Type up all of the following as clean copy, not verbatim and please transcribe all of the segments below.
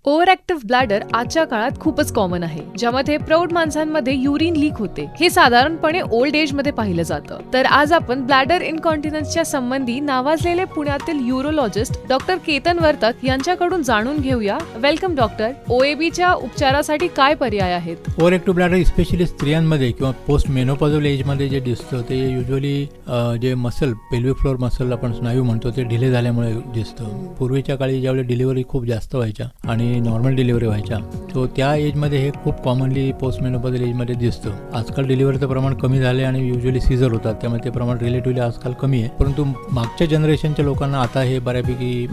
Over active bladder आजच्या काळात खूपच कॉमन आहे, ज्यामध्ये प्रौढ माणसांमध्ये युरिन लीक होते. हे साधारणपणे ओल्ड एज मध्ये पाहिलं जातं. तर आज आपण ब्लॅडर इनकॉन्टिनन्सच्या संबंधी नावाजलेले पुण्यातील युरोलॉजिस्ट डॉक्टर केतन वर्तक यांच्याकडून जाणून घेऊया. Welcome doctor. ओएबीच्या उपचारासाठी काय पर्याय आहेत? ओव्हर ऍक्टिव्ह ब्लॅडर स्पेशली स्त्रियांमध्ये किंवा पोस्ट मेनोपॉझल एजमध्ये जे दिसतं ते युजली जे मसल पेल्विक फ्लोर मसल आपण स्नायू म्हणतो ते ढिले झाल्यामुळे दिसतं. पूर्वीच्या काळी ज्यावेळी डिलिव्हरी खूप जास्त व्हायच्या आणि नॉर्मल डिलिव्हरी व्हायच्या, तो त्या एजमध्ये हे खूप कॉमनली पोस्ट मेनोपॉझल एजमध्ये दिसतं. आजकाल डिलिव्हरीचं प्रमाण कमी झाले आणि युजली सीझर होतात, त्यामुळे ते प्रमाण रिलेटिव्हली आजकाल कमी आहे. परंतु मागच्या जनरेशनच्या लोकांना आता हे बऱ्यापैकी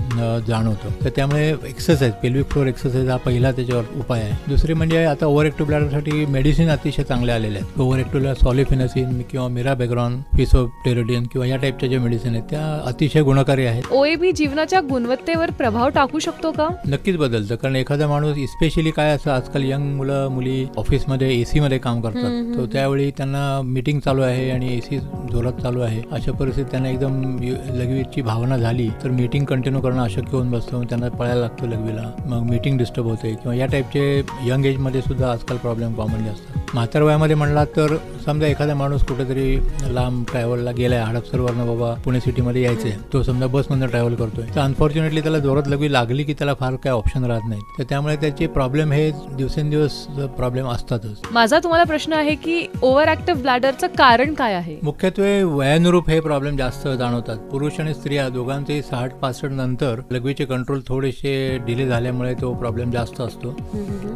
जाणवतं. तर त्यामुळे एक्सरसाइज, पेल्विक फ्लोर एक्सरसाइज हा पहिला त्याच्यावर उपाय आहे. दुसरे म्हणजे आता ओव्हर ऍक्टिव्ह ब्लॅडरसाठी मेडिसिन अतिशय चांगले आलेले आहेत. ओव्हर ऍक्टिव्हला सॉलिफेनसिन किंवा मिराबेग्रॉन, फिसोप्टेरोडिन किंवा या टाईपच्या ज्या मेडिसिन आहेत त्या अतिशय गुणकारी आहेत. ओएबी जीवनाच्या गुणवत्तेवर प्रभाव टाकू शकतो का? नक्कीच बदलतं. कारण एखादा माणूस स्पेशली काय असं आजकाल यंग मुलं मुली ऑफिसमध्ये एसी मध्ये काम करतात, तर त्यावेळी त्यांना मीटिंग चालू आहे आणि एसी जोरात चालू आहे, अशा परिस्थितीत त्यांना एकदम लघवीची भावना झाली तर मीटिंग कंटिन्यू करणं अशक्य होऊन बसतं. त्यांना पळायला लागतं लघवीला, मग मीटिंग डिस्टर्ब होते किंवा या टाईपचे यंग एजमध्ये सुद्धा आजकाल प्रॉब्लेम कॉमनली असतात. म्हातार वयामध्ये म्हणला तर समजा एखादा माणूस कुठेतरी लांब ट्रॅव्हलला गेलाय, हडपसरवरनं बाबा पुणे सिटीमध्ये यायचंय, तो समजा बसमधनं ट्रॅव्हल करतोय, तर अनफॉर्च्युनेटली त्याला जोरात लघवी लागली की त्याला फार काय ऑप्शन राहत नाही. तर त्यामुळे त्याचे प्रॉब्लेम हे दिवसेंदिवस प्रॉब्लेम असतातच. माझा तुम्हाला प्रश्न आहे की ओव्हर ऍक्टिव्ह ब्लॅडरचं कारण काय आहे? मुख्यत्वे वयानुरूप हे प्रॉब्लेम जास्त जाणवतात. पुरुष आणि स्त्रिया दोघांचे 60-65 नंतर लघवीचे कंट्रोल थोडेसे डिले झाल्यामुळे तो प्रॉब्लेम जास्त असतो.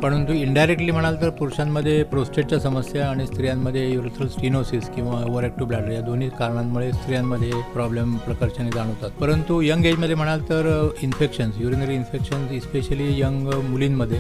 परंतु इनडायरेक्टली म्हणाल तर पुरुषांमध्ये प्रोस्टेटच्या समस्या आणि स्त्रियांमध्ये युरेथ्रल स्टिनोसिस किंवा ओव्हर ऍक्टिव्ह ब्लॅडर या दोन्ही कारणांमुळे स्त्रियांमध्ये प्रॉब्लेम प्रकर्षाने जाणवतात. परंतु यंग एजमध्ये म्हणाल तर infections, urinary infections specially young मुलींमध्ये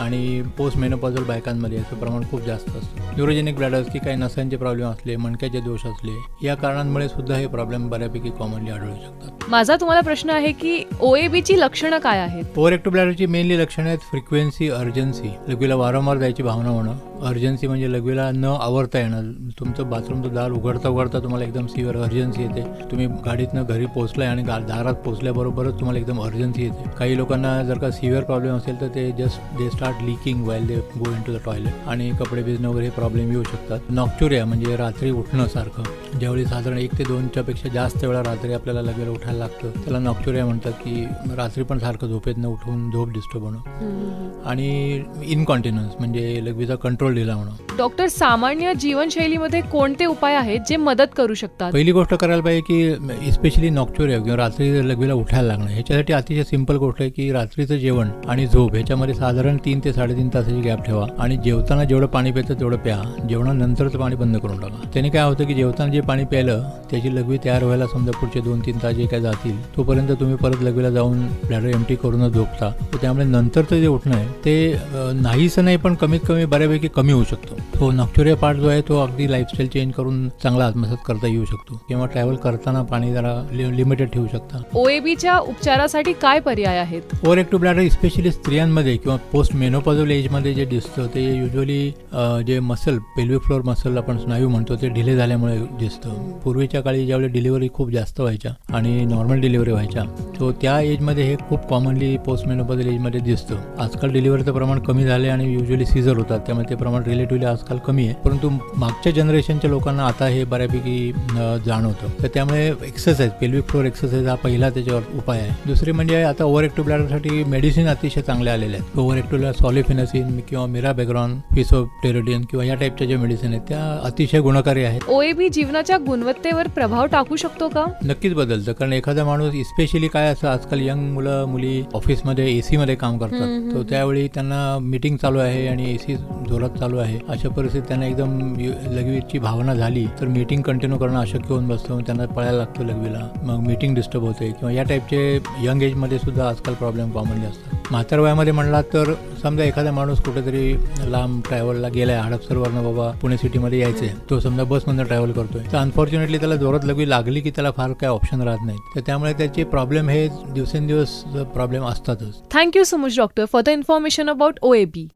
आणि पोस्ट मेनोपॉझल बायकांमध्ये याचं प्रमाण खूप जास्त असतं. न्यूरोजेनिक ब्लॅडर्स की काही नसांचे प्रॉब्लेम असले, मणक्याचे दोष असले, या कारणांमुळे सुद्धा हे प्रॉब्लेम बऱ्यापैकी कॉमनली आढळू शकतात. माझा तुम्हाला प्रश्न आहे की ओएबीची लक्षणं काय आहेत? ओव्हर ऍक्टिव्ह ब्लॅडरची मेनली लक्षणं आहेत फ्रिक्वेन्सी, अर्जन्सी, लघवीला वारंवार जायची भावना होणं. अर्जन्सी म्हणजे लघवीला न आवरता येणं. तुमचं बाथरूमचं दार उघडता उघडता तुम्हाला एकदम सिव्हिअर अर्जन्सी येते. तुम्ही गाडीतनं घरी पोहोचलाय आणि दारात पोहोचल्याबरोबरच तुम्हाला एकदम अर्जन्सी येते. काही लोकांना जर का सिव्हिअर प्रॉब्लेम असेल तर ते they start leaking while they go into the toilet आणि कपडे भिजणं वगैरे प्रॉब्लेम येऊ शकतात. नॉक्च्युरिया म्हणजे रात्री उठणं सारखं, ज्यावेळी साधारण 1 ते 2च्या पेक्षा जास्त वेळा रात्री आपल्याला लगेच उठायला लागतं, त्याला नॉक्च्युरिया म्हणतात. की रात्री पण सारखं झोपेतनं उठून झोप डिस्टर्ब होणं. आणि इनकॉन्टिनन्स म्हणजे लघवीचा कंट्रोल दिला होणं. डॉक्टर, सामान्य जीवनशैलीमध्ये कोणते उपाय आहेत जे मदत करू शकतात? पहिली गोष्ट करायला पाहिजे की स्पेशली नॉक्च्युरिया किंवा रात्री लघवीला उठायला लागणं, ह्याच्यासाठी अतिशय सिंपल गोष्ट आहे की रात्रीचं जेवण आणि झोप ह्याच्यामध्ये साधारण 3 ते 3.5 तासाची गॅप ठेवा. आणि जेवताना जेवढं पाणी प्यायचं तेवढं प्या. जेवणानंतरचं पाणी बंद करून टाका. त्याने काय होतं की जेवताना जे पाणी प्यायलं त्याची लघवी तयार व्हायला समजा पुढचे 2-3 तास जे काय जातील, तोपर्यंत तुम्ही परत लघवीला जाऊन ब्लॅडर एम्प्टी करूनच झोपता. तर त्यामुळे नंतरचं जे उठणं आहे ते नाहीसं नाही पण कमीत कमी बऱ्यापैकी कमी होऊ शकतो. तो नॉक्च्युरिया पार्ट जो आहे तो अगदी लाईफस्टाईल चेंज करून चांगला आत्मसात करता येऊ शकतो. किंवा ट्रॅव्हल करताना पाणी जरा लिमिटेड ठेवू शकता. ओएबीच्या उपचारासाठी काय पर्याय आहेत? ओव्हर ऍक्टिव्ह ब्लॅडर स्पेशली स्त्रियांमध्ये किंवा पोस्ट मेनोपॉझल एजमध्ये जे दिसतं ते युजली जे मसल पेल्विक फ्लोर मसल आपण स्नायू म्हणतो ते ढिले झाल्यामुळे दिसतं. पूर्वीच्या काळी ज्यावेळी डिलिव्हरी खूप जास्त व्हायच्या आणि नॉर्मल डिलिव्हरी व्हायच्या, तो त्या एजमध्ये हे खूप कॉमनली पोस्ट मेनोपॉझल एजमध्ये दिसतं. आजकाल डिलिव्हरीचं प्रमाण कमी झाले आणि युजली सीझर होतात, त्यामुळे ते प्रमाण रिलेटिव्हली आजकाल कमी आहे. परंतु मागच्या जनरेशनच्या लोकांना आता हे बऱ्यापैकी जाणवतं. तर त्यामुळे एक्सरसाइज, पेल्विक फ्लोर एक्सरसाइज हा पहिला त्याच्यावर उपाय आहे. दुसरे म्हणजे आता ओव्हर ऍक्टिव्ह ब्लॅडरसाठी मेडिसिन अतिशय चांगले आलेले आहेत. ओव्हर ऍक्टिव्हला सॉलिफेनसिन किंवा मिराबेग्रॉन, फिसोप्टेरोडिन किंवा या टाईपच्या ज्या मेडिसिन आहेत त्या अतिशय गुणकारी आहेत. ओएबी जीवनाच्या गुणवत्तेवर प्रभाव टाकू शकतो का? नक्कीच बदलतं. कारण एखादा माणूस स्पेशली काय असं आजकाल यंग मुलं मुली ऑफिसमध्ये एसी मध्ये काम करतात, तर त्यावेळी त्यांना मीटिंग चालू आहे आणि एसी जोरात चालू आहे, अशा परिस्थितीत त्यांना एकदम लघवीची भावना झाली तर मीटिंग कंटिन्यू करणं अशक्य होऊन बसतं. त्यांना पळायला लागतं लघवीला, मग मीटिंग डिस्टर्ब होते किंवा या टाईपचे यंग एजमध्ये सुद्धा आजकाल प्रॉब्लेम कॉमनली असतात. म्हातार वयामध्ये म्हणला तर समजा एखादा माणूस कुठेतरी लांब ट्रॅव्हलला गेलाय, हडपसरवरनं बाबा पुणे सिटीमध्ये यायचंय, तो समजा बसमधनं ट्रॅव्हल करतोय, तर अनफॉर्च्युनेटली त्याला जोरात लघवी लागली की त्याला फार काय ऑप्शन राहत नाही. तर त्यामुळे त्याचे प्रॉब्लेम हे दिवसेंदिवस प्रॉब्लेम असतातच. Thank you so much doctor for the information about OAB.